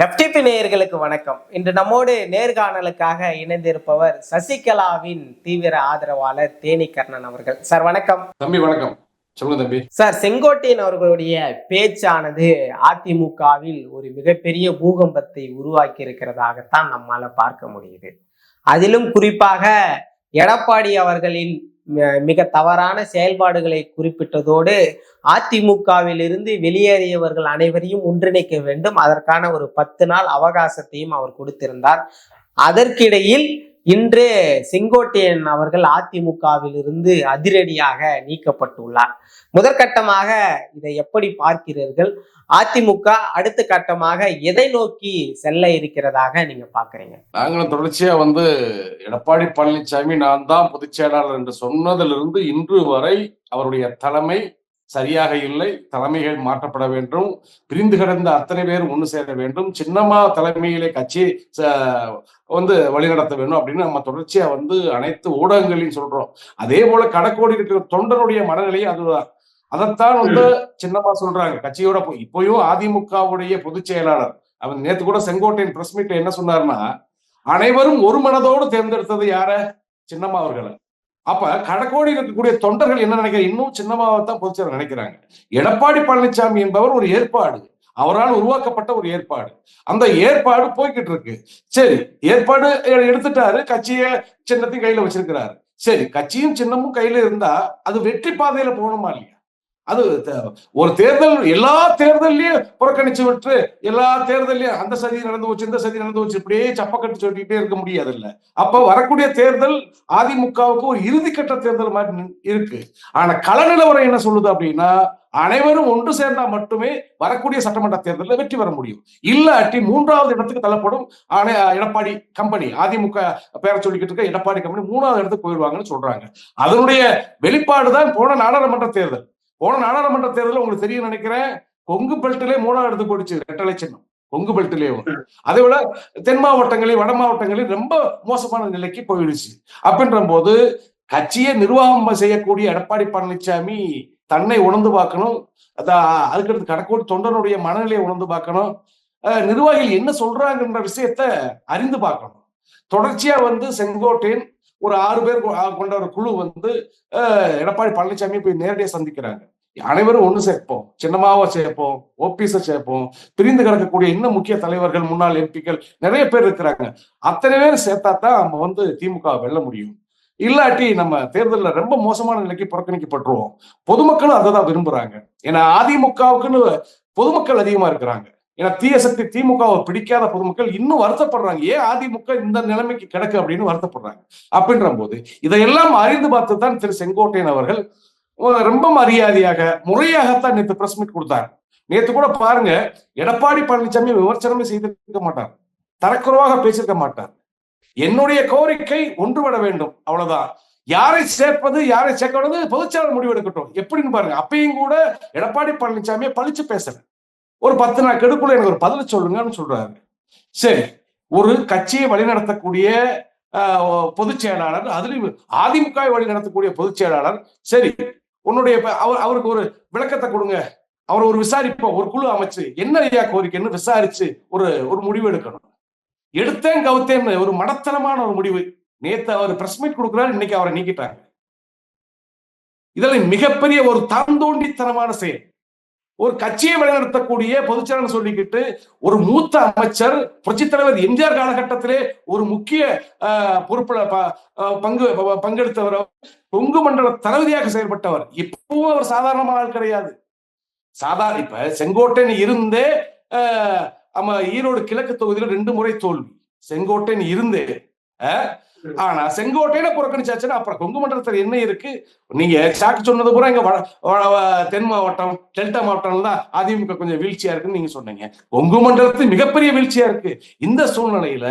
FTP நேயர்களுக்கு வணக்கம். இன்று நம்மோடு நேர்காணலுக்காக இணைந்திருப்பவர் சசிகலாவின் தீவிர ஆதரவாளர் தேனி கர்ணன் அவர்கள். சார் வணக்கம். தம்பி வணக்கம். சொல்லுங்க தம்பி. சார், செங்கோட்டையன் அவர்களுடைய பேச்சானது அதிமுகவில் ஒரு மிகப்பெரிய பூகம்பத்தை உருவாக்கி இருக்கிறதாகத்தான் நம்மால பார்க்க முடியுது. அதிலும் குறிப்பாக எடப்பாடி அவர்களின் மிக தவறான செயல்பாடுகளை குறிப்பிட்டதோடு அதிமுகவில் இருந்து வெளியேறியவர்கள் அனைவரையும் ஒன்றிணைக்க வேண்டும், அதற்கான ஒரு 10 நாள் அவகாசத்தையும் அவர் கொடுத்திருந்தார். அதற்கிடையில் இன்று செங்கோட்டையன் அவர்கள் அதிமுகவில் இருந்து அதிரடியாக நீக்கப்பட்டுள்ளார். முதற்கட்டமாக இதை எப்படி பார்க்கிறீர்கள்? அதிமுக அடுத்த கட்டமாக எதை நோக்கி செல்ல இருக்கிறதாக நீங்க பாக்குறீங்க? நாங்களும் தொடர்ச்சியா எடப்பாடி பழனிசாமி நான் தான் பொதுச் செயலாளர் என்று சொன்னதிலிருந்து இன்று வரை அவருடைய தலைமை சரியாக இல்லை. தலைமைகள் மாற்றப்பட வேண்டும். பிரிந்து கிடந்த அத்தனை பேர் ஒன்று சேர வேண்டும். சின்னம்மா தலைமையிலே கட்சி வழிநடத்த வேண்டும் அப்படின்னு நம்ம தொடர்ச்சியா அனைத்து ஊடகங்களையும் சொல்றோம். அதே போல கடக்கோடி இருக்கிற தொண்டனுடைய மனநிலையும் அதுதான். அதைத்தான் சின்னம்மா சொல்றாங்க. கட்சியோட இப்பயும் அதிமுகவுடைய பொதுச் செயலாளர் அவர் நேத்து கூட செங்கோட்டையின் பிரஸ் மீட்ல என்ன சொன்னாருன்னா, அனைவரும் ஒரு மனதோடு தேர்ந்தெடுத்தது யார? சின்னம்மா அவர்களை. அப்ப கடக்கோடி இருக்கக்கூடிய தொண்டர்கள் என்ன நினைக்கிறாங்க? இன்னும் சின்னம்மாவை தான் பொதுச் செயலாளர் நினைக்கிறாங்க. எடப்பாடி பழனிசாமி என்பவர் ஒரு ஏற்பாடு, அவரால் உருவாக்கப்பட்ட ஒரு ஏற்பாடு. அந்த ஏற்பாடு போய்கிட்டு இருக்கு. சரி, ஏற்பாடு எடுத்துட்டாரு, கட்சிய சின்னத்தையும் கையில வச்சிருக்கிறாரு. சரி, கட்சியும் சின்னமும் கையில இருந்தா அது வெற்றி பாதையில போகணுமா இல்லையா? அது ஒரு தேர்தல் எல்லா தேர்தலையும் புறக்கணிச்சு விட்டு எல்லா தேர்தலையும் அந்த சதி நடந்து போச்சு இந்த சதி நடந்து போச்சு இப்படியே சப்பக்கட்டு சொல்லிக்கிட்டே இருக்க முடியாது இல்ல. அப்ப வரக்கூடிய தேர்தல் அதிமுகவுக்கு ஒரு இறுதிக்கட்ட தேர்தல் மாதிரி இருக்கு. ஆனா கள நிலவரம் என்ன சொல்லுது அப்படின்னா, அனைவரும் ஒன்று சேர்ந்தா மட்டுமே வரக்கூடிய சட்டமன்ற தேர்தலில் வெற்றி பெற முடியும். இல்லாட்டி 3வது இடத்துக்கு தள்ளப்படும். எடப்பாடி கம்பெனி, அதிமுக பேர சொல்லிக்கிட்டு இருக்க எடப்பாடி கம்பெனி 3வது இடத்துக்கு போயிடுவாங்கன்னு சொல்றாங்க. அதனுடைய வெளிப்பாடுதான் போன நாடாளுமன்ற தேர்தல். போன நாடாளுமன்ற தேர்தல் உங்களுக்கு தெரியும் நினைக்கிறேன், கொங்கு பெல்ட்டிலே 3வது இடத்துக்கு போயிடுச்சு ரெட்டலை சின்னம். கொங்கு பெல்ட்டிலேயும் அதே போல தென் மாவட்டங்களையும் வட மாவட்டங்களையும் ரொம்ப மோசமான நிலைக்கு போயிடுச்சு. அப்படின்ற போது கட்சியை நிர்வாகம் செய்யக்கூடிய எடப்பாடி பழனிசாமி தன்னை உணர்ந்து பார்க்கணும். அதுக்கடுத்து கடக்கோடி தொண்டனுடைய மனநிலையை உணர்ந்து பார்க்கணும். நிர்வாகிகள் என்ன சொல்றாங்கன்ற விஷயத்த அறிந்து பார்க்கணும். தொடர்ச்சியா செங்கோட்டையன் ஒரு 6 பேர் கொண்ட ஒரு குழு எடப்பாடி பழனிசாமி போய் நேரடியாக சந்திக்கிறாங்க. அனைவரும் ஒண்ணு சேர்ப்போம், சின்னமாவை சேர்ப்போம், ஓபிஎஸ் சேர்ப்போம், பிரிந்து கிடக்கக்கூடிய இன்னும் முக்கிய தலைவர்கள் முன்னாள் எம்பிக்கள் நிறைய பேர் இருக்கிறாங்க. அத்தனை பேர் சேர்த்தா தான் நம்ம திமுக வெல்ல முடியும். இல்லாட்டி நம்ம தேர்தலில் ரொம்ப மோசமான நிலைக்கு புறக்கணிக்கப்பட்டுருவோம். பொதுமக்களும் அதை தான் விரும்புறாங்க. ஏன்னா அதிமுகவுக்குன்னு பொதுமக்கள் அதிகமா இருக்கிறாங்க. ஏன்னா தீய சக்தி திமுகவை பிடிக்காத பொதுமக்கள் இன்னும் வருத்தப்படுறாங்க. ஏன் அதிமுக இந்த நிலைமைக்கு கிடக்கு அப்படின்னு வருத்தப்படுறாங்க. அப்படின்ற போது இதையெல்லாம் அறிந்து பார்த்து தான் திரு செங்கோட்டையன் அவர்கள் ரொம்ப மரியாதையாக முறையாகத்தான் நேற்று பிரஸ் மீட் கொடுத்தார். நேற்று கூட பாருங்க, எடப்பாடி பழனிசாமி விமர்சனமே செய்திருக்க மாட்டார், தரக்குறைவாக பேசியிருக்க மாட்டார். என்னுடைய கோரிக்கை ஒன்றுபட வேண்டும், அவ்வளவுதான். யாரை சேர்ப்பது யாரை சேர்க்கிறது பொதுச்செயலாளர் முடிவெடுக்கட்டும் எப்படின்னு பாருங்க. அப்பயும் கூட எடப்பாடி பழனிசாமியை பழிச்சு பேசல. ஒரு 10 நாள் கெடுக்குள்ள எனக்கு ஒரு பதில் சொல்லுங்கன்னு சொல்றாரு. சரி, ஒரு கட்சியை வழிநடத்தக்கூடிய பொதுச் செயலாளர், அதுலயும் அதிமுக வழி நடத்தக்கூடிய பொதுச் செயலாளர், சரி உன்னுடைய அவருக்கு ஒரு விளக்கத்தை கொடுங்க, அவர் ஒரு விசாரிப்போம், ஒரு குழு அமைச்சு என்ன ஐயா கோரிக்கைன்னு விசாரிச்சு ஒரு முடிவு எடுக்கணும். எடுத்தேன் கவுத்தேன் ஒரு மடத்தனமான ஒரு முடிவு. நேத்து அவர் பிரஸ் மீட் கொடுக்கிறார், இன்னைக்கு அவரை நீக்கிட்டாங்க. இதெல்லாம் மிகப்பெரிய ஒரு தாந்தோண்டித்தனமான செயல். ஒரு கட்சியை வழிநடத்தக்கூடிய பொதுச்செயலாளர் சொல்லிக்கிட்டு ஒரு மூத்த அமைச்சர், புரட்சித் தலைவர் எம்ஜிஆர் காலகட்டத்திலே ஒரு முக்கிய பொறுப்புல பங்கெடுத்தவர், கொங்கு மண்டல தளபதியாக செயல்பட்டவர். இப்பவும் அவர் சாதாரணமான ஆள் கிடையாது. இப்ப செங்கோட்டையன் இருந்தே ஈரோடு கிழக்கு தொகுதியில 2 முறை தோல்வி. செங்கோட்டையன் இருந்தே ஆனா செங்கோட்டையில புறக்கணிச்சாச்சுன்னா அப்புறம் கொங்கு மண்டலத்தில் என்ன இருக்கு? நீங்க சாக்கு சொன்னது பூரா எங்க தென் மாவட்டம் டெல்டா மாவட்டம் தான் அதிமுக கொஞ்சம் வீழ்ச்சியா இருக்குன்னு நீங்க சொன்னீங்க. கொங்கு மண்டலத்தில் மிகப்பெரிய வீழ்ச்சியா இருக்கு. இந்த சூழ்நிலையில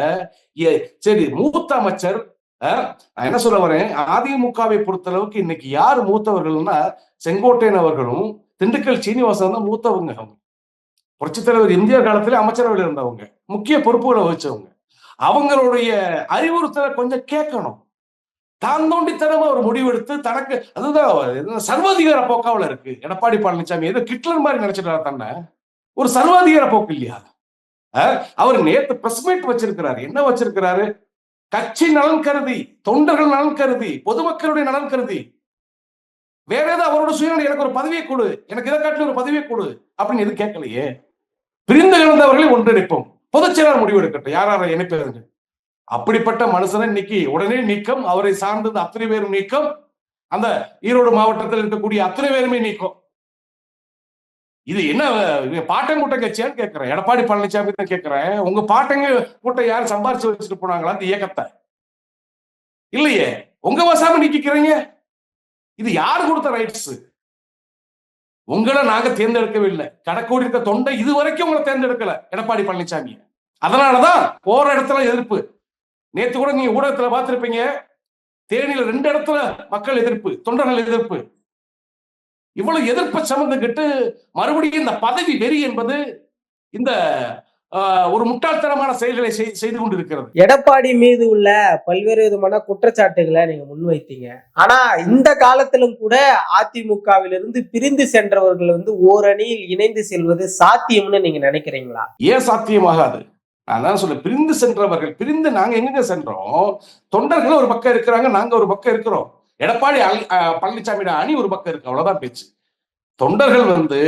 சரி, மூத்த அமைச்சர், நான் என்ன சொல்ல வரேன், அதிமுகவை பொறுத்தளவுக்கு இன்னைக்கு யார் மூத்தவர்கள்னா செங்கோட்டையன் அவர்களும் திண்டுக்கல் சீனிவாசன் தான் மூத்தவங்க. புரட்சித் தலைவர் எம்ஜிஆர் காலத்திலே அமைச்சரவையில் இருந்தவங்க, முக்கிய பொறுப்புகளை வச்சவங்க. அவங்களுடைய அறிவுறுத்தலை கொஞ்சம் கேட்கணும். தான் தோண்டித்தனமா ஒரு முடிவெடுத்து தனக்கு அதுதான் சர்வாதிகார போக்காவில் இருக்கு. எடப்பாடி பழனிசாமி ஏதோ கிட்லர் மாதிரி நினைச்சிட்டு தன்னை ஒரு சர்வாதிகார போக்கு இல்லையா? அவர் நேத்து பிரஸ் மீட் வச்சிருக்கிறாரு. என்ன வச்சிருக்கிறாரு? கட்சி நலன் கருதி, தொண்டர்கள் நலன் கருதி, பொதுமக்களுடைய நலன் கருதி, வேற ஏதாவது அவரோட சுயநலம், எனக்கு ஒரு பதவியை கொடு, எனக்கு இதை காட்டில ஒரு பதவியை கொடு அப்படின்னு எதுவும் கேட்கலையே. பிரிந்து கிடந்தவர்களை ஒன்றிணைப்போம், பொதுச் செயலாளர் முடிவு எடுக்கட்டும், யார் யாரை இணைப்பது. அப்படிப்பட்ட மனுஷனை இன்னைக்கு உடனே நீக்கம், அவரை சார்ந்தது அத்தனை பேரும் நீக்கம், அந்த ஈரோடு மாவட்டத்தில் இருக்கக்கூடிய அத்தனை பேருமே நீக்கம். இது என்ன பாட்டன் கூட்ட கட்சியான்னு கேட்கிறேன். எடப்பாடி பழனிசாமி தான் கேட்கிறேன். உங்க பாட்டங்க கூட்டம் யாரும் சம்பாரிச்சு வச்சுட்டு போனாங்களா அந்த இயக்கத்தை? இல்லையே. உங்க வசாம நீக்கிறீங்க. இது யாரு கொடுத்த ரைட்ஸ்? உங்களை நாங்க தேர்ந்தெடுக்கவில்லை. கடக்கோடி இருக்க தொண்டை இதுவரைக்கும் உங்களை தேர்ந்தெடுக்கல எடப்பாடி பழனிசாமி. அதனாலதான் போற இடத்துல எதிர்ப்பு. நேத்து கூட நீங்க ஊடகத்துல பார்த்திருப்பீங்க, தேனியில 2 இடத்துல மக்கள் எதிர்ப்பு, தொண்டர்கள் எதிர்ப்பு. இவ்வளவு எதிர்ப்பை சமந்துகிட்டு மறுபடியும் இந்த பதவி வெறி என்பது இந்த ஒரு முட்டாள்தனமான செயல்களை செய்து கொண்டிருக்கிறது. எடப்பாடி மீது உள்ள பல்வேறு விதமான குற்றச்சாட்டுகளை நீங்க முன்வைத்தீங்க. ஆனா இந்த காலத்திலும் கூட அதிமுகவிலிருந்து பிரிந்து சென்றவர்கள் வந்து ஓரணியில் இணைந்து செல்வது சாத்தியம்னு நீங்க நினைக்கிறீங்களா? ஏன் சாத்தியமாகாது? நான் தான் சொல்ல, பிரிந்து சென்றவர்கள், பிரிந்து நாங்க எங்க சென்றோம்? தொண்டர்கள் ஒரு பக்கம் இருக்கிறாங்க, நாங்க ஒரு பக்கம் இருக்கிறோம். எடப்பாடி பழனிசாமி அணி ஒரு பக்கம் இருக்கு, அவ்வளவுதான் பேச்சு. தொண்டர்கள் வந்து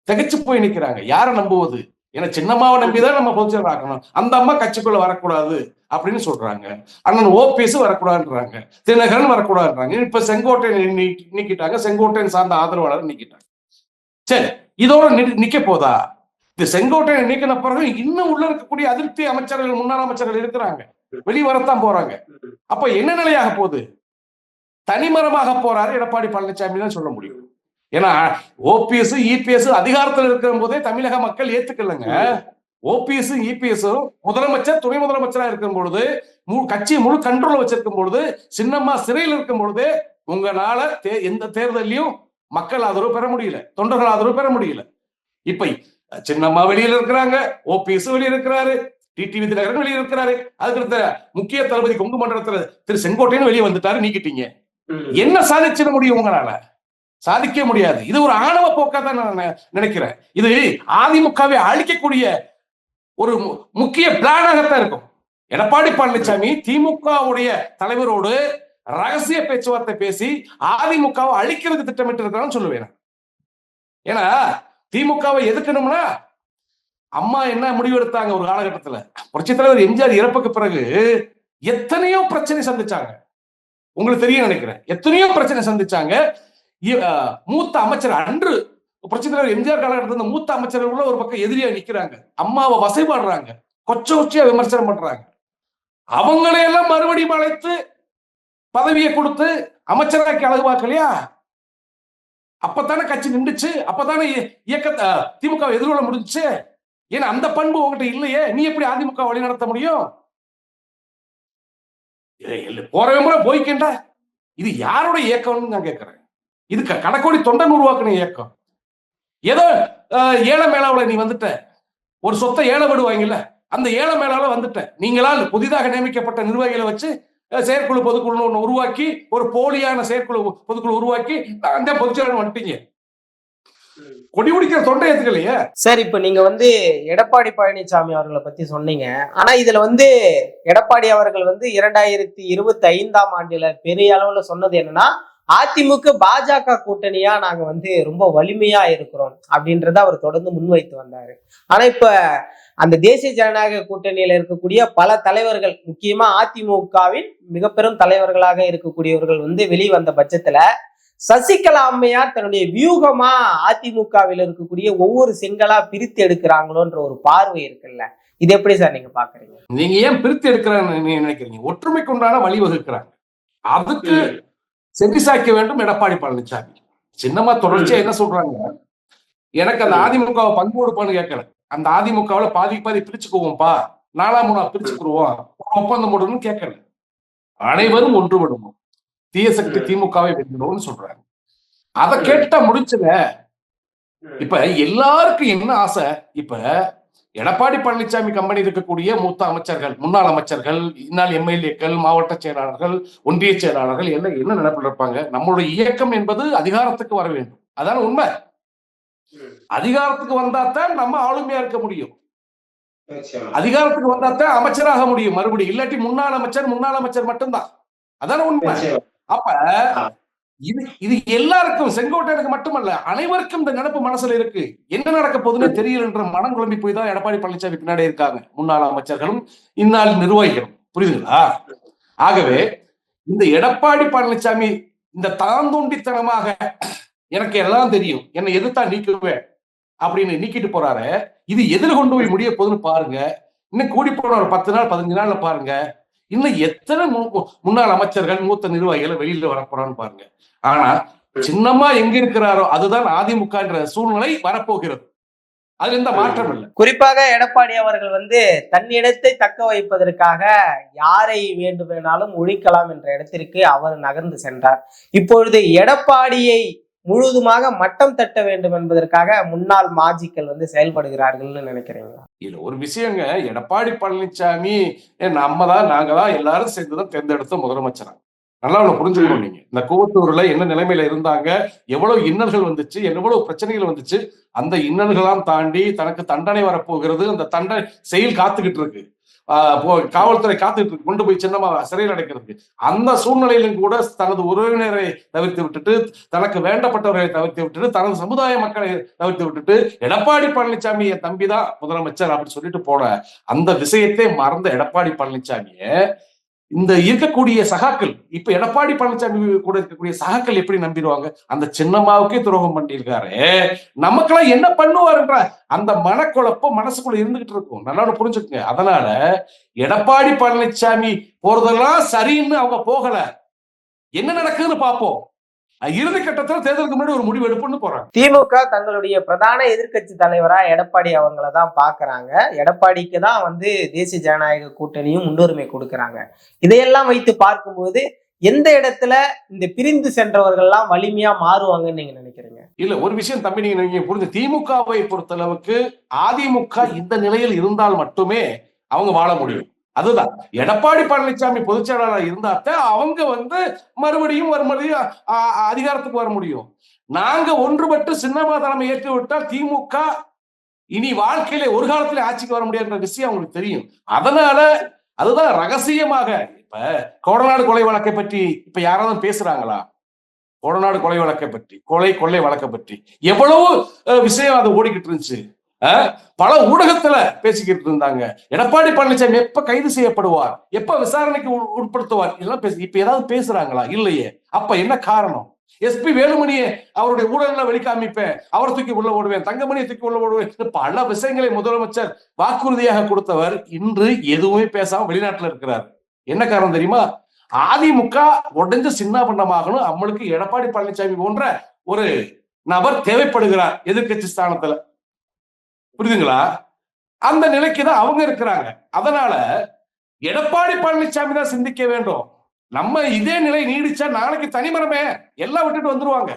திகைச்சு போய் நிக்கிறாங்க. யாரை நம்புவது? ஏன்னா சின்னம்மாவை நம்பிதான் நம்ம பொதுச்செயலர் ஆக்கணும். அந்த அம்மா கட்சிக்குள்ள வரக்கூடாது அப்படின்னு சொல்றாங்க. அண்ணன் ஓபிஎஸ் வரக்கூடாதுன்றாங்க, தினகரன் வரக்கூடாதுன்றாங்க. இப்ப செங்கோட்டையன் நீக்கிட்டாங்க, செங்கோட்டையன் சார்ந்த ஆதரவாளர் நீக்கிட்டாங்க. சரி, இதோட நிக்க போதா? இந்த செங்கோட்டையன் நீக்கின பிறகு இன்னும் உள்ள இருக்கக்கூடிய அதிருப்தி அமைச்சர்கள், முன்னாள் அமைச்சர்கள் இருக்கிறாங்க, வெளியே வரத்தான் போறாங்க. அப்ப என்ன நிலையாக போகுது? தனிமரமாக போறாரு எடப்பாடி பழனிசாமி தான் சொல்ல முடியும். ஏன்னா ஓபிஎஸ் இபிஎஸ் அதிகாரத்தில் இருக்கிற போதே தமிழக மக்கள் ஏத்துக்கலங்க. ஓபிஎஸ் இபிஎஸ் முதலமைச்சர், துணை முதலமைச்சரா இருக்கும் பொழுது, கட்சி முழு கண்ட்ரோல் வச்சிருக்கும் பொழுது, சின்னம்மா சிறையில் இருக்கும் பொழுது, உங்களால எந்த தேர்தலையும் மக்கள் ஆதரவு பெற முடியல, தொண்டர்கள் ஆதரவு பெற முடியல. இப்ப சின்னம்மா வெளியில இருக்கிறாங்க, ஓபிஎஸ் வெளியே இருக்கிறாரு, டிடிவி தினகரன் வெளியே இருக்கிறாரு, அதுக்கு முக்கிய தளபதி கொங்கு மண்டலத்துல திரு செங்கோட்டையன் வெளியே வந்துட்டாரு, நீக்கிட்டீங்க. என்ன சாதிச்சிட முடியும்? உங்களால சாதிக்க முடியாது. இது ஒரு ஆணவ போக்கா தான் நான் நினைக்கிறேன். இது அதிமுகவை அழிக்கக்கூடிய ஒரு முக்கிய பிளானாகத்தான் இருக்கும். எடப்பாடி பழனிசாமி திமுகவுடைய தலைவரோடு ரகசிய பேச்சுவார்த்தை பேசி அதிமுகவை அழிக்கிறதுக்கு திட்டமிட்டு இருக்கிறான்னு சொல்லுவேன். ஏன்னா திமுகவை எதுக்கணும்னா, அம்மா என்ன முடிவு எடுத்தாங்க ஒரு காலகட்டத்தில், புரட்சித் தலைவர் எம்ஜிஆர் இறப்புக்கு பிறகு எத்தனையோ பிரச்சனை சந்திச்சாங்க. உங்களுக்கு தெரியும் நினைக்கிறேன். எத்தனையோ பிரச்சனை சந்திச்சாங்க. மூத்த அமைச்சர், அன்று புரட்சித் தலைவர் எம்ஜிஆர் காலகட்டத்தில் மூத்த அமைச்சர்கள் ஒரு பக்கம் எதிரியா நிக்கிறாங்க, அம்மாவை வசைபாடுறாங்க, கொச்சையா விமர்சனம் பண்றாங்க. அவங்களையெல்லாம் மறுபடியும் அழைத்து பதவியை கொடுத்து அமைச்சராக்கி அழகு பார்க்கலையா? அப்பதானே கட்சி நின்றுச்சு, அப்பதானே இயக்க திமுக எதிர்கொள்ள முடிஞ்சுச்சு. ஏன்னா அந்த பண்பு உங்ககிட்ட இல்லையே, நீ எப்படி அதிமுக வழி நடத்த முடியும்? போறவங்க போய்க்கின்ற இது யாருடைய இயக்கம்னு நான் கேட்கிறேன். இது கடக்கோடி தொண்டன் உருவாக்குன இயக்கம். ஏதோ ஏழை மேலாவில் நீ வந்துட்ட, ஒரு சொத்தை ஏழை விடுவாங்கல்ல, அந்த ஏழை மேலால வந்துட்ட. நீங்களால் புதிதாக நியமிக்கப்பட்ட நிர்வாகிகளை வச்சு செயற்குழு பொதுக்குழு ஒன்று உருவாக்கி, ஒரு போலியான செயற்குழு பொதுக்குழு உருவாக்கி அந்த பொதுச்செயலாளர் வந்துட்டீங்க. கொடி பிடிக்கிற தொண்டை ஏத்துக்கலையே. சார், இப்ப நீங்க வந்து எடப்பாடி பழனிசாமி அவர்களை பத்தி சொன்னீங்க. ஆனா இதுல வந்து எடப்பாடி அவர்கள் வந்து 2025ஆம் ஆண்டுல பெரிய அளவுல சொன்னது என்னன்னா, அதிமுக பாஜக கூட்டணியா நாங்க வந்து ரொம்ப வலிமையா இருக்கிறோம் அப்படின்றத அவர் தொடர்ந்து முன்வைத்து வந்தாரு. ஆனா இப்ப அந்த தேசிய ஜனநாயக கூட்டணியில இருக்கக்கூடிய பல தலைவர்கள், முக்கியமா அதிமுகவின் மிக பெரும் தலைவர்களாக இருக்கக்கூடியவர்கள் வந்து வெளிவந்த பட்சத்துல சசிகலா அம்மையார் தன்னுடைய வியூகமா அதிமுகவில் இருக்கக்கூடிய ஒவ்வொரு செங்கலா பிரித்து எடுக்கிறாங்களோன்ற ஒரு பார்வை இருக்குல்ல, இது எப்படி சார் நீங்க பாக்குறீங்க? நீங்க ஏன் பிரித்து எடுக்கிறாங்க நினைக்கிறீங்க? ஒற்றுமைக்கு உண்டான வழிவகுக்கிறாங்க, அதுக்கு செவிசாய்க்க வேண்டும் எடப்பாடி பழனிசாமி. சின்னமா தொடர்ச்சியா என்ன சொல்றாங்க, எனக்கு அந்த அதிமுகவை பங்கு கொடுப்பான்னு கேட்கல, அந்த அதிமுகவுல பாதி பிரிச்சுக்குவோம்ப்பா, 4-3 பிரிச்சுக்குருவோம், ஒப்பந்தம் போடணும்னு கேட்கல. அனைவரும் ஒன்றுபடுவோம், தீய சக்தி திமுகவை வென்றணும்னு சொல்றாங்க. அதை கேட்டா முடிச்சுல. இப்ப எல்லாருக்கும் என்ன ஆசை? இப்ப எடப்பாடி பழனிசாமி கம்பெனி இருக்கக்கூடிய மூத்த அமைச்சர்கள், முன்னாள் அமைச்சர்கள், இந்நாள் எம்எல்ஏக்கள், மாவட்ட செயலாளர்கள், ஒன்றிய செயலாளர்கள் எல்லாம் என்ன நினைப்பில் இருப்பாங்க? நம்மளுடைய இயக்கம் என்பது அதிகாரத்துக்கு வர வேண்டும், அதான உண்மை. அதிகாரத்துக்கு வந்தாத்தான் நம்ம ஆளுமையா இருக்க முடியும். அதிகாரத்துக்கு வந்தாத்தான் அமைச்சராக முடியும் மறுபடியும். இல்லாட்டி முன்னாள் அமைச்சர் மட்டும்தான். அதான உண்மை. அப்ப இது இது எல்லாருக்கும், செங்கோட்டையனுக்கு மட்டுமல்ல, அனைவருக்கும் இந்த நினைப்பு மனசுல இருக்கு. என்ன நடக்க போகுதுன்னு தெரியல என்ற மனம் குழம்பி போய் தான் எடப்பாடி பழனிசாமி பின்னாடி இருக்காங்க முன்னாள் அமைச்சர்களும் இந்நாள் நிர்வாகிகளும். புரியுதுங்களா? ஆகவே இந்த எடப்பாடி பழனிசாமி இந்த தாந்தோண்டித்தனமாக எனக்கு எல்லாம் தெரியும், என்னை எதிர்த்தா நீக்குவேன் அப்படின்னு நீக்கிட்டு போறாரு. இது எதிர் கொண்டு போய் முடிய போகுதுன்னு பாருங்க. இன்னும் கூடி போன ஒரு 10 நாள் 15 நாள்ல பாருங்க, இன்னும் எத்தனை முன்னாள் அமைச்சர்கள் மூத்த நிர்வாகிகளை வெளியில வரப்போறான்னு பாருங்க. ஆனா சின்னம்மா எங்க இருக்கிறாரோ அதுதான் அதிமுக என்ற சூழ்நிலை வரப்போகிறது. அது எந்த மாற்றம் இல்லை. குறிப்பாக எடப்பாடி அவர்கள் வந்து தன்னிடத்தை தக்க வைப்பதற்காக யாரை வேண்டுமானாலும் ஒழிக்கலாம் என்ற இடத்திற்கு அவர் நகர்ந்து சென்றார். இப்பொழுது எடப்பாடியை முழுவதுமாக மட்டம் தட்ட வேண்டும் என்பதற்காக முன்னாள் மாஜிக்கள் வந்து செயல்படுகிறார்கள்னு நினைக்கிறீங்களா? இல்ல, ஒரு விஷயங்க, எடப்பாடி பழனிசாமி நாங்கதான் எல்லாரும் சேர்ந்துதான் தேர்ந்தெடுத்த முதலமைச்சரா. நல்லா அவனை புரிஞ்சுக்கணும். நீங்க இந்த கூவத்தூர்ல என்ன நிலைமையில இருந்தாங்க, எவ்வளவு இன்னல்கள் வந்துச்சு, எவ்வளவு பிரச்சனைகள் வந்துச்சு, அந்த இன்னல்களாம் தாண்டி தனக்கு தண்டனை வரப்போகிறது. அந்த தண்டனை செயல் காத்துக்கிட்டு இருக்கு. காவல்துறை காத்துட்டு இருக்கு கொண்டு போய் சின்னமா சிறையில் அடைக்கிறதுக்கு. அந்த சூழ்நிலையிலும் கூட தனது உறவினரை தவிர்த்து விட்டுட்டு, தனக்கு வேண்டப்பட்டவர்களை தவிர்த்து விட்டுட்டு, தனது சமுதாய மக்களை தவிர்த்து விட்டுட்டு, எடப்பாடி பழனிசாமி என் தம்பிதான் முதலமைச்சர் அப்படின்னு சொல்லிட்டு போன அந்த விஷயத்தை மறந்த எடப்பாடி பழனிசாமிய இந்த இருக்கக்கூடிய சகாக்கள், இப்ப எடப்பாடி பழனிசாமி கூட இருக்கக்கூடிய சகாக்கள் எப்படி நம்பிடுவாங்க? அந்த சின்னம்மாவுக்கே துரோகம் பண்ணியிருக்காரு, நமக்கெல்லாம் என்ன பண்ணுவாருன்ற அந்த மனக்குழப்பம் மனசுக்குள்ள இருந்துகிட்டு இருக்கும். நல்லா புரிஞ்சுக்குங்க. அதனால எடப்பாடி பழனிசாமி போறதெல்லாம் சரின்னு அவங்க போகல. என்ன நடக்குதுன்னு பார்ப்போம். இறுதி கட்டத்துல தேர்தலுக்கு முன்னாடி ஒரு முடிவு எடுப்புன்னு போறாங்க. திமுக தங்களுடைய பிரதான எதிர்கட்சி தலைவரா எடப்பாடி அவங்கள தான் பாக்குறாங்க. எடப்பாடிக்கு தான் வந்து தேசிய ஜனநாயக கூட்டணியும் முன்னுரிமை கொடுக்கறாங்க. இதையெல்லாம் வைத்து பார்க்கும்போது எந்த இடத்துல இந்த பிரிந்து சென்றவர்கள்லாம் வலிமையா மாறுவாங்கன்னு நீங்க நினைக்கிறீங்க? இல்ல, ஒரு விஷயம் தம்பி, நீங்க புரிஞ்சு, திமுகவை பொறுத்தளவுக்கு அதிமுக இந்த நிலையில் இருந்தால் மட்டுமே அவங்க வாழ முடியும். அதுதான் எடப்பாடி பழனிசாமி பொதுச் செயலாளர் இருந்தாத்தான் அவங்க வந்து மறுபடியும் அதிகாரத்துக்கு வர முடியும். நாங்க ஒன்றுபட்டு சின்னம்மா தலைமை ஏற்று விட்டால் திமுக இனி வாழ்க்கையில ஒரு காலத்துல ஆட்சிக்கு வர முடியாதுன்ற விஷயம் அவங்களுக்கு தெரியும். அதனால அதுதான் ரகசியமாக இப்ப கோடநாடு கொலை வழக்கை பற்றி இப்ப யாராவது பேசுறாங்களா? கோடநாடு கொலை வழக்கை பற்றி, கொள்ளை வழக்கை பற்றி எவ்வளவு விஷயம் அது ஓடிக்கிட்டு இருந்துச்சு. பல ஊடகத்துல பேசிக்கிட்டு இருந்தாங்க. எடப்பாடி பழனிசாமி எப்ப கைது செய்யப்படுவார், எப்ப விசாரணைக்கு உட்படுத்துவார், இதெல்லாம் இப்ப ஏதாவது பேசுறாங்களா? இல்லையே. அப்ப என்ன காரணம்? எஸ்பி வேலுமணியை அவருடைய ஊழல்ல வெளிக்காமிப்பேன், அவரை தூக்கி உள்ள ஓடுவேன், தங்கமணியை தூக்கி உள்ள ஓடுவேன், பல விஷயங்களை முதலமைச்சர் வாக்குறுதியாக கொடுத்தவர் இன்று எதுவுமே பேசாம வெளிநாட்டுல இருக்கிறார். என்ன காரணம் தெரியுமா? அதிமுக உடஞ்சு சின்னாபண்ணமாகணும். நம்மளுக்கு எடப்பாடி பழனிசாமி போன்ற ஒரு நபர் தேவைப்படுகிறார் எதிர்கட்சி ஸ்தானத்துல. புரியுதுங்களா? அந்த நிலைக்கு தான் அவங்க இருக்கிறாங்க. அதனால எடப்பாடி பழனிசாமி தான் சிந்திக்க வேண்டும். நம்ம இதே நிலை நீடிச்சா நாளைக்கு தனிமரமே எல்லாம் விட்டுட்டு வந்துருவாங்க.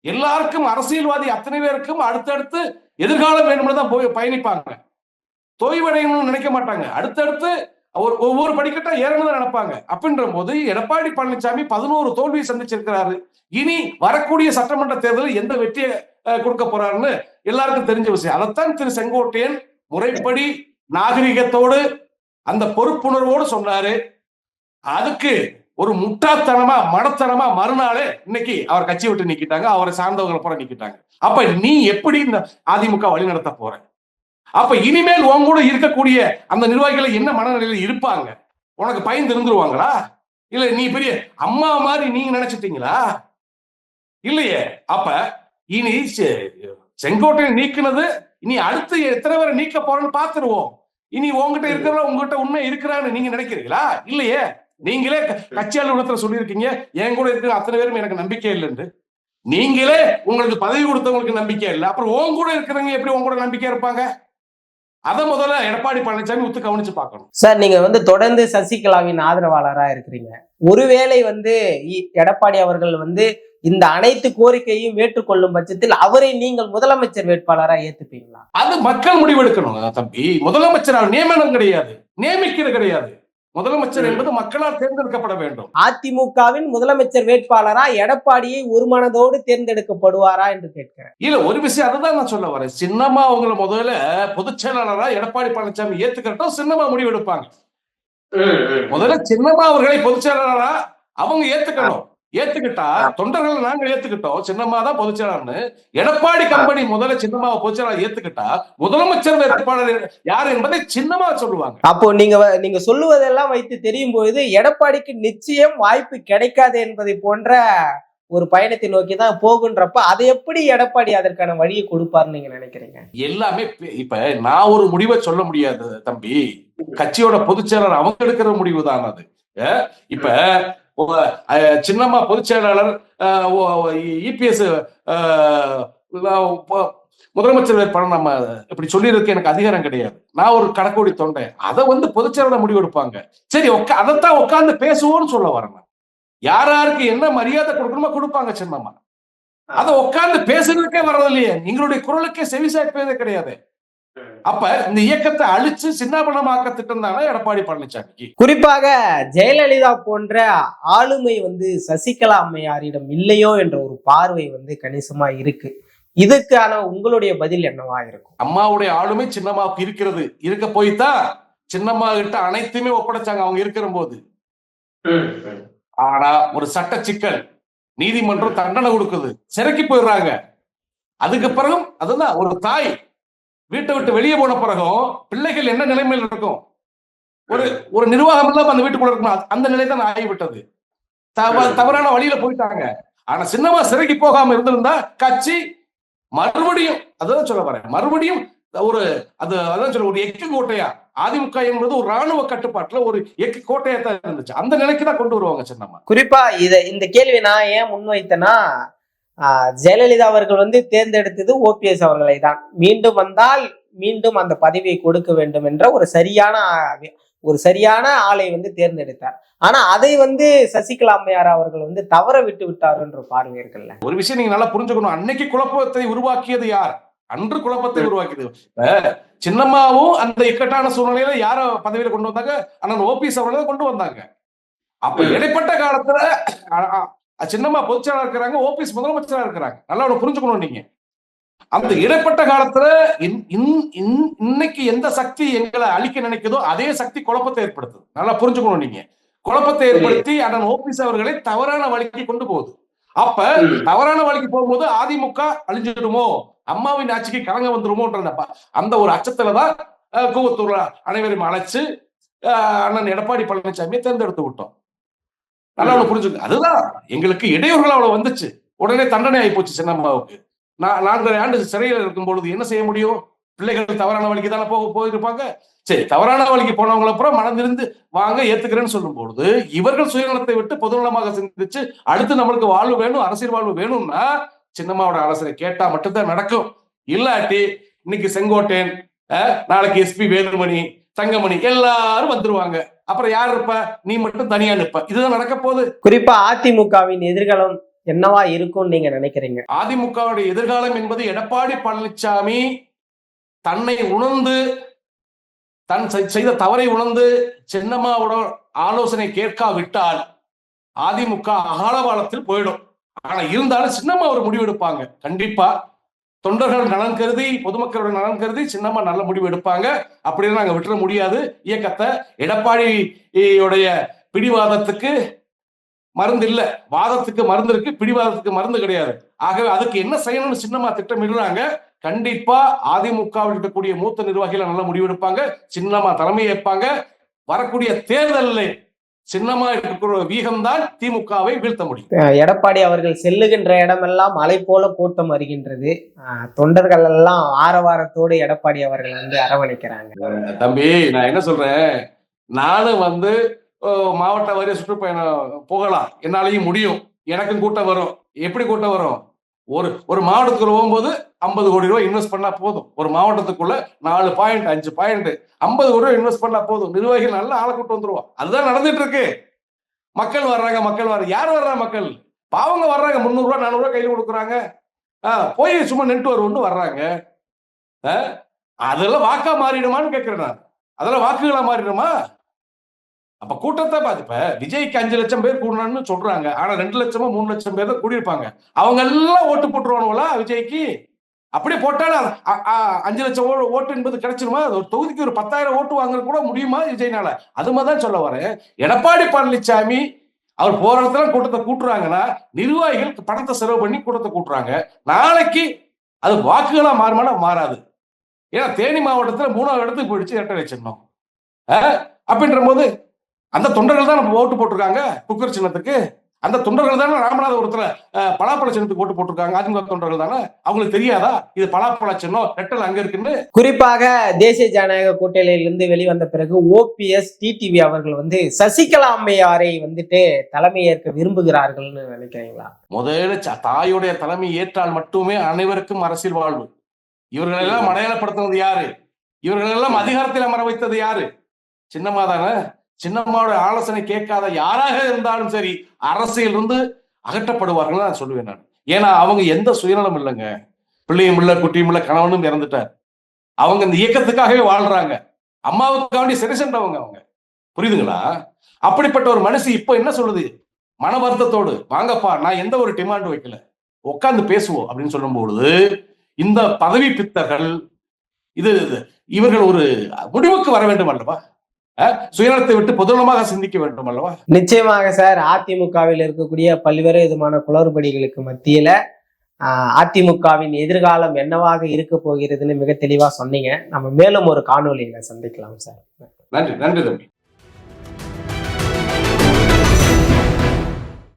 எல்லாருக்கும் அரசியல்வாதி அத்தனை பேருக்கும் அடுத்தடுத்து எதிர்காலம் வேணும்னு தான் போய் பயணிப்பாங்க. தொய்வடையணும்னு நினைக்க மாட்டாங்க. அடுத்தடுத்து ஒவ்வொரு படிக்கட்டா ஏறணும் நினைப்பாங்க. அப்படின்ற போது எடப்பாடி பழனிசாமி 11 தோல்வியை சந்திச்சிருக்கிறாரு. இனி வரக்கூடிய சட்டமன்ற தேர்தலில் எந்த வெற்றியை கொடுக்க போறாருன்னு எல்லாருக்கும் தெரிஞ்ச விஷயம். அதைத்தான் திரு செங்கோட்டையன் முறைப்படி நாகரிகத்தோடு அந்த பொறுப்புணர்வோடு சொன்னாரு. அதுக்கு ஒரு முட்டாத்தனமா மடத்தனமா மறுநாளே இன்னைக்கு அவர் கட்சி விட்டு நீக்கிட்டாங்க, அவரை சார்ந்தவங்களை போற நீக்கிட்டாங்க. அப்ப நீ எப்படி இந்த அதிமுக வழி நடத்த போற? அப்ப இனிமேல் உன் கூட இருக்கக்கூடிய அந்த நிர்வாகிகளை என்ன மனநிலையில் இருப்பாங்க? உனக்கு பயந்து இருந்துருவாங்களா? இல்ல நீ பெரிய அம்மா மாதிரி நீங்க நினைச்சிட்டீங்களா? இல்லையே. அப்ப இனி செங்கோட்டையை நீக்கினது, இனி அடுத்து எத்தனை பேரை நீக்க போறேன்னு பாத்துருவோம். இனி உங்ககிட்ட இருக்கிற உங்ககிட்ட உண்மை இருக்கிறான்னு நீங்க நினைக்கிறீங்களா? இல்லையே. நீங்களே கட்சி அலுவலகத்துல சொல்லியிருக்கீங்க, என் கூட இருக்கிற அத்தனை பேரும் எனக்கு நம்பிக்கை இல்லைன்னு. நீங்களே உங்களுக்கு பதவி கொடுத்தவங்களுக்கு நம்பிக்கை இல்லை, அப்புறம் உன் கூட இருக்கிறவங்க எப்படி உங்க கூட நம்பிக்கை இருப்பாங்க? அதை முதல்ல எடப்பாடி பழனிசாமி ஒத்து கவனிச்சு பார்க்கணும். சார், நீங்க வந்து தொடர்ந்து சசிகலாவின் ஆதரவாளரா இருக்கிறீங்க. ஒருவேளை வந்து எடப்பாடி அவர்கள் வந்து இந்த அனைத்து கோரிக்கையும் ஏற்றுக்கொள்ளும் பட்சத்தில் அவரை நீங்கள் முதலமைச்சர் வேட்பாளரா ஏத்துப்பீங்களா? அது மக்கள் முடிவெடுக்கணும் தம்பி. முதலமைச்சரால் நியமனம் கிடையாது, நியமிக்கிறது கிடையாது. முதலமைச்சர் என்பது மக்களால் தேர்ந்தெடுக்கப்பட வேண்டும். அதிமுகவின் முதலமைச்சர் வேட்பாளரா எடப்பாடியை ஒரு மனதோடு தேர்ந்தெடுக்கப்படுவாரா என்று கேட்கிறேன். இல்ல, ஒரு விஷயம் அதுதான் நான் சொல்ல வரேன். சின்னம்மா அவங்கள முதல்ல பொதுச் செயலாளரா எடப்பாடி பழனிசாமி ஏத்துக்கிறட்டும், சின்னம்மா முடிவு எடுப்பாங்க. முதல்ல சின்னம்மா அவர்களை பொதுச் செயலாளரா அவங்க ஏத்துக்கணும். ஏத்துக்கிட்டா தொண்டர்கள் நாங்க ஏத்துக்கிட்டோம், சின்னம்மா தான் பொதுச் செயலாளர்னு. எடப்பாடி கம்பெனி முதல்ல சின்னம்மாவை பொதுச் செயலாளர் ஏத்துக்கிட்டா முதலமைச்சர் வேட்பாளர் யார் என்பதை சின்னம்மா சொல்லுவாங்க. அப்போ நீங்க சொல்லுவதெல்லாம் வைத்து தெரியும் பொழுது எடப்பாடிக்கு நிச்சயம் வாய்ப்பு கிடைக்காது என்பதை போன்ற ஒரு பயணத்தை நோக்கி தான் போகுன்றப்ப அதை எப்படி எடப்பாடி அதற்கான வழியை கொடுப்பாருன்னு நீங்க நினைக்கிறீங்க? எல்லாமே இப்ப நான் ஒரு முடிவை சொல்ல முடியாது தம்பி. கட்சியோட பொதுச் செயலாளர் அவங்க எடுக்கிற முடிவு தான் அது. இப்ப சின்னம்மா பொதுச் செயலாளர் இபிஎஸ் முதலமைச்சர் வேட்பாளர் நம்ம இப்படி சொல்லியிருக்கு எனக்கு அதிகாரம் கிடையாது. நான் ஒரு கடக்கோடி தொண்டை. அதை பொதுச் செயலாளர் முடிவு எடுப்பாங்க. சரி, அதைத்தான் உட்கார்ந்து பேசுவோம்னு சொல்ல வரேன். யாருக்கு என்ன மரியாதை கொடுக்கணுமோ கொடுப்பாங்க சின்னம்மா. அதை உட்கார்ந்து பேசுறதுக்கே வர்றது இல்லையே, எங்களுடைய குரலுக்கே செவிசாய்ப்பதே கிடையாது. அப்ப இந்த இயக்கத்தை அழிச்சு சின்னாபனமாக்க திட்டம் தானே எடப்பாடி பழனிசாமி. குறிப்பாக ஜெயலலிதா போன்ற ஆளுமை சசிகலா அம்மையாரிடம் இல்லையோ என்ற ஒரு பார்வை கணிசமா இருக்கு. இதுக்கான உங்களுடைய பதில் என்னவா இருக்கும்? அம்மாவுடைய ஆளுமை சின்னம்மாவுக்கு இருக்கிறது. இருக்க போய்தான் சின்னம்மா கிட்ட அனைத்துமே ஒப்படைச்சாங்க அவங்க இருக்கிற போது. ஆனா ஒரு சட்ட சிக்கல், நீதிமன்றம் தண்டனை கொடுக்குது, சிறைக்கு போயிடுறாங்க. அதுக்கு பிறகும் அதுதான் ஒரு தாய் வீட்டை விட்டு வெளியே போன பிறகும் பிள்ளைகள் என்ன நிலைமையில் இருக்கும்? ஒரு நிர்வாகம் எல்லாம் அந்த வீட்டுக்குள்ள இருக்கணும். அந்த நிலை தான் ஆகிவிட்டது. தவறான வழியில போயிட்டாங்க. ஆனா சின்னம்மா சிறைக்கு போகாம இருந்திருந்தா கட்சி மறுபடியும், அதான் சொல்ல வரேன், மறுபடியும் அதான் சொல்ல ஒரு எக்கு கோட்டையா, அதிமுக என்பது ஒரு ராணுவ கட்டுப்பாட்டுல ஒரு எக்கு கோட்டையா தான் இருந்துச்சு. அந்த நிலைக்கு தான் கொண்டு வருவாங்க சின்னம்மா. குறிப்பா இந்த கேள்வி நான் ஏன் முன்வைத்தேன்னா, ஜெயலலிதா அவர்கள் தேர்ந்தெடுத்தது ஓபிஎஸ் அவர்களை தான். மீண்டும் வந்தால் மீண்டும் அந்த பதவியை கொடுக்க வேண்டும் என்ற ஒரு சரியான ஆளை தேர்ந்தெடுத்தார். ஆனா அதை சசிகலா அம்மையார் அவர்கள் தவற விட்டு விட்டார் என்ற பார்வை இருக்குல்ல. ஒரு விஷயம் நீங்க நல்லா புரிஞ்சுக்கணும். அன்னைக்கு குழப்பத்தை உருவாக்கியது யார்? அன்று குழப்பத்தை உருவாக்கியது சின்னம்மாவும். அந்த இக்கட்டான சூழ்நிலையில யார பதவியில கொண்டு வந்தாங்க? அண்ணன் ஓபிஎஸ் அவர்களை கொண்டு வந்தாங்க. அப்ப இடைப்பட்ட காலத்துல சின்னம்மா பொதுச்செயலாளர் இருக்கிறாங்க, ஓபிஎஸ் முதலமைச்சரா இருக்கிறாங்க. நல்லா புரிஞ்சுக்கணும் நீங்க. அந்த இடைப்பட்ட காலத்துல இன்னைக்கு எந்த சக்தி எங்களை அழிக்க நினைக்குதோ அதே சக்தி குழப்பத்தை ஏற்படுத்துது. நல்லா புரிஞ்சுக்கணும் நீங்க. குழப்பத்தை ஏற்படுத்தி அண்ணன் ஓபிஎஸ் அவர்களை தவறான வழிக்கு கொண்டு போகுது. அப்ப தவறான வழிக்கு போகும்போது அதிமுக அழிஞ்சிடுமோ, அம்மாவின் ஆட்சிக்கு கலங்க வந்துருமோன்ற அந்த ஒரு அச்சத்துலதான் கூவத்தூர் அனைவரையும் அழைச்சு அண்ணன் எடப்பாடி பழனிசாமியை தேர்ந்தெடுத்து விட்டோம். நல்லா புரிஞ்சுக்க. அதுதான் எங்களுக்கு இடையூறுகள் அவ்வளவு வந்துச்சு. உடனே தண்டனை ஆகி போச்சு சின்னம்மாவுக்கு. 4 ஆண்டு சிறையில் இருக்கும் பொழுது என்ன செய்ய முடியும்? பிள்ளைகள் தவறான வழிக்கு தானே போயிருப்பாங்க. சரி, தவறான வழிக்கு போனவங்களை அப்புறம் மனதிருந்து வாங்க ஏத்துக்கிறேன்னு சொல்லும் பொழுது இவர்கள் சுயநலத்தை விட்டு பொதுநலமாக சிந்திச்சு அடுத்து நம்மளுக்கு வாழ்வு வேணும், அரசியல் வாழ்வு வேணும்னா சின்னம்மாவோட ஆலோசனை கேட்டா மட்டும்தான் நடக்கும். இல்லாட்டி இன்னைக்கு செங்கோட்டையன், நாளைக்கு எஸ்பி வேலுமணி, தங்கமணி எல்லாரும் வந்துருவாங்க. அப்புறம் யார் இருப்ப? நீ மட்டும் தனியா நிற்ப. இதுதான் நடக்க போகுது. குறிப்பா அதிமுகவின் எதிர்காலம் என்னவா இருக்கும் நீங்க நினைக்கிறீங்க? அதிமுகவுடைய எதிர்காலம் என்பது எடப்பாடி பழனிசாமி தன்னை உணர்ந்து, தன் செய்த தவறை உணர்ந்து சின்னம்மாவோட ஆலோசனை கேட்காவிட்டால் அதிமுக அகாலபாலத்தில் போயிடும். ஆனா இருந்தாலும் சின்னம்மா ஒரு முடிவு எடுப்பாங்க. கண்டிப்பா தொண்டர்கள் நலன் கருதி, பொதுமக்களோட நலன் கருதி சின்னம்மா நல்ல முடிவு எடுப்பாங்க. அப்படின்னு நாங்க விட்டுற முடியாது இயக்கத்தை. எடப்பாடியோடைய பிடிவாதத்துக்கு மருந்து இல்ல, வாதத்துக்கு மருந்து இருக்கு, பிடிவாதத்துக்கு மருந்து கிடையாது. ஆகவே அதுக்கு என்ன செய்யணும்னு சின்னம்மா திட்டமிடுறாங்க. கண்டிப்பா அதிமுகவில் இருக்கக்கூடிய மூத்த நிர்வாகிகள் நல்ல முடிவெடுப்பாங்க. சின்னம்மா தலைமை ஏற்பாங்க. வரக்கூடிய தேர்தலில் சின்னம்மா இருக்கிற வீகம் தான் திமுகவை வீழ்த்த முடியும். எடப்பாடி அவர்கள் செல்லுகின்ற இடமெல்லாம் மலை போல கூட்டம் வருகின்றது. தொண்டர்கள் எல்லாம் ஆரவாரத்தோடு எடப்பாடி அவர்கள் அரவணைக்கிறாங்க. தம்பி, நான் என்ன சொல்றேன், நானும் மாவட்ட வாரிய சுற்றுப்பயணம் போகலாம், என்னாலையும் முடியும். எனக்கும் கூட்டம் வரும். எப்படி கூட்டம் வரும்? ஒரு மாவட்டத்துக்குள்ள போகும்போது 50 கோடி ரூபாய் இன்வெஸ்ட் பண்ணா போதும். ஒரு மாவட்டத்துக்குள்ள 4 பாயிண்ட் 5 பாயிண்ட் 50 கோடி ரூபாய் இன்வெஸ்ட் பண்ணா போதும். நிர்வாகிகள் நல்ல ஆளை கூட்டு வந்துருவோம். அதுதான் நடந்துட்டு இருக்கு. மக்கள் வர்றாங்க. யார் வர்றா? மக்கள் பாவங்க வர்றாங்க. 300 ரூபாய் 400 ரூபாய் கையில் கொடுக்குறாங்க. போய் சும்மா நின்று வருவோம்னு வர்றாங்க. அதெல்லாம் வாக்கா மாறிடுமான்னு கேட்கிறேன் நான். அதெல்லாம் வாக்குகளா மாறிடுமா? அப்ப கூட்டத்தை பார்த்து இப்ப விஜய்க்கு 5 லட்சம் பேர் கூடணும்னு சொல்றாங்க. ஆனா 2 லட்சமோ 3 லட்சம் பேர் தான் கூடியிருப்பாங்க. அவங்க எல்லாம் ஓட்டு போட்டுருவானுங்களா விஜய்க்கு? அப்படியே போட்டாலும் 5 லட்சம் ஓட்டு என்பது கிடைச்சிருமா? ஒரு தொகுதிக்கு ஒரு 10,000 ஓட்டு வாங்க கூட முடியுமா விஜய்னால? அது மாதிரி தான் சொல்ல வரேன். எடப்பாடி பழனிசாமி அவர் போற இடத்துல கூட்டத்தை கூட்டுறாங்கன்னா நிர்வாகிகள் பணத்தை செலவு பண்ணி கூட்டத்தை கூட்டுறாங்க. நாளைக்கு அது வாக்குகளா மாறுமானா மாறாது. ஏன்னா தேனி மாவட்டத்துல 3வது இடத்துக்கு போயிடுச்சு இரட்டை சின்னம். அப்படின்ற போது அந்த தொண்டர்கள் தான் ஓட்டு போட்டிருக்காங்க குக்கர் சின்னத்துக்கு. அந்த தொண்டர்கள் தானே ராமநாதபுரத்துல பலாப்பழ சின்னத்துக்கு ஓட்டு போட்டிருக்காங்க. அதிமுக தொண்டர்கள் தானே. அவங்களுக்கு தெரியாதா இது பலாப்பழ சின்னம் ரெட்டல் அங்க இருக்குன்னு? குறிப்பாக தேசிய ஜனநாயக கூட்டணியிலிருந்து வெளிவந்த பிறகு ஓபிஎஸ் டிடிவி அவர்கள் வந்து சசிகலா அம்மையாரை வந்துட்டு தலைமை ஏற்க விரும்புகிறார்கள்னு நினைக்கிறீங்களா? முதல்ல தாயுடைய தலைமை ஏற்றால் மட்டுமே அனைவருக்கும் அரசியல் வாழ்வு. இவர்கள் எல்லாம் அடையாளப்படுத்துவது யாரு? இவர்கள் எல்லாம் அதிகாரத்தில் அமர வைத்தது யாரு? சின்னம்மா தானே. சின்னம்மாவோட ஆலோசனை கேட்காத யாராக இருந்தாலும் சரி அரசியல் இருந்து அகற்றப்படுவார்கள் நான் சொல்லுவேன் நான். ஏன்னா அவங்க எந்த சுயநலம் இல்லைங்க. பிள்ளையும் இல்ல குட்டியும் இல்ல கணவனும் இறந்துட்டார். அவங்க இந்த இயக்கத்துக்காகவே வாழ்றாங்க. அம்மாவுக்காண்டி சிறைசென்றவங்க அவங்க. புரியுதுங்களா? அப்படிப்பட்ட ஒரு மனுஷி இப்ப என்ன சொல்லுது? மன வருத்தத்தோடு வாங்கப்பா நான் எந்த ஒரு டிமாண்ட் வைக்கல உட்கார்ந்து பேசுவோம் அப்படின்னு சொல்லும் பொழுது இந்த பதவி பித்தர்கள் இவர்கள் ஒரு முடிவுக்கு வர வேண்டும் அல்லவா? சுயநலத்தை விட்டு பொதுநலமாக சிந்திக்க வேண்டும் அல்லவா? நிச்சயமாக சார். அதிமுகவில் இருக்கக்கூடிய பல்வேறு விதமான குளறுபடிகளுக்கு மத்தியில அதிமுகவின் எதிர்காலம் என்னவாக இருக்க போகிறதுன்னு மிக தெளிவா சொன்னீங்க. நம்ம மேலும் ஒரு காணொலியில சந்திக்கலாம் சார். நன்றி நன்றி தம்பி.